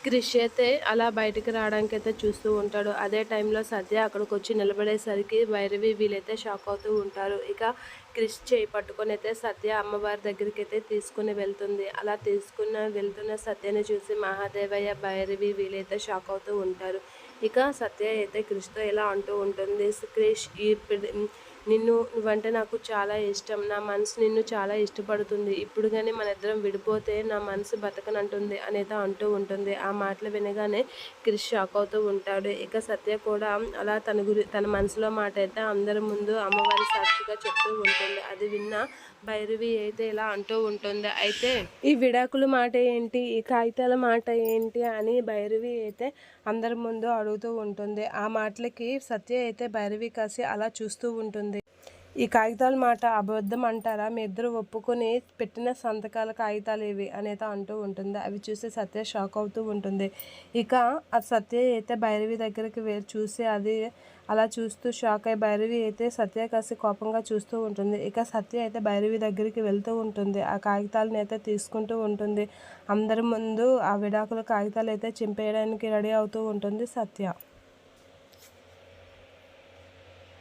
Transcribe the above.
క్రిష్ అయితే అలా బయటికి రావడానికైతే చూస్తూ ఉంటాడు. అదే టైంలో సత్య అక్కడికొచ్చి నిలబడేసరికి భైరవి వీళ్ళైతే షాక్ అవుతూ ఉంటారు. ఇక క్రిష్ చేయి పట్టుకొనైతే సత్య అమ్మవారి దగ్గరికైతే తీసుకుని వెళ్తుంది. అలా వెళ్తున్న సత్యని చూసి మహాదేవయ్య, భైరవి వీళ్ళైతే షాక్ అవుతూ ఉంటారు. ఇక సత్య అయితే క్రిష్‌తో ఇలా అంటూ ఉంటుంది. క్రిష్ నువ్వంటే నాకు చాలా ఇష్టం. నా మనసు నిన్ను చాలా ఇష్టపడుతుంది. ఇప్పుడు గాని మనిద్దరం విడిపోతే నా మనసు బతకనంటుంది అనేది అంటూ ఉంటుంది. ఆ మాటలు వినగానే క్రిష్ షాక్ అవుతూ ఉంటాడు. ఇక సత్య కూడా అలా తన మనసులో మాట అయితే అందరి ముందు అమ్మవారి సాక్షిగా చెప్తూ ఉంటుంది. అది విన్న భైరవి అయితే ఇలా అంటూ ఉంటుంది. అయితే ఈ విడాకుల మాట ఏంటి? ఈ కాగితాల మాట ఏంటి? అని భైరవి అయితే అందరి ముందు అడుగుతూ ఉంటుంది. ఆ మాటలకి సత్య అయితే భైరవి కాసి అలా చూస్తూ ఉంటుంది. ఈ కాగితాల మాట అబద్ధం అంటారా? మీ ఇద్దరు ఒప్పుకొని పెట్టిన సంతకాల కాగితాలు ఇవి అనేది అంటూ ఉంటుంది. అవి చూసి సత్య షాక్ అవుతూ ఉంటుంది. ఇక ఆ సత్య అయితే భైరవి దగ్గరికి చూసి అది అలా చూస్తూ షాక్ అయ్యి భైరవి అయితే సత్య కాసి కోపంగా చూస్తూ ఉంటుంది. ఇక సత్య అయితే భైరవి దగ్గరికి వెళ్తూ ఉంటుంది. ఆ కాగితాలను అయితే తీసుకుంటూ ఉంటుంది. అందరి ముందు ఆ విడాకుల కాగితాలు అయితే చింపేయడానికి రెడీ అవుతూ ఉంటుంది సత్య.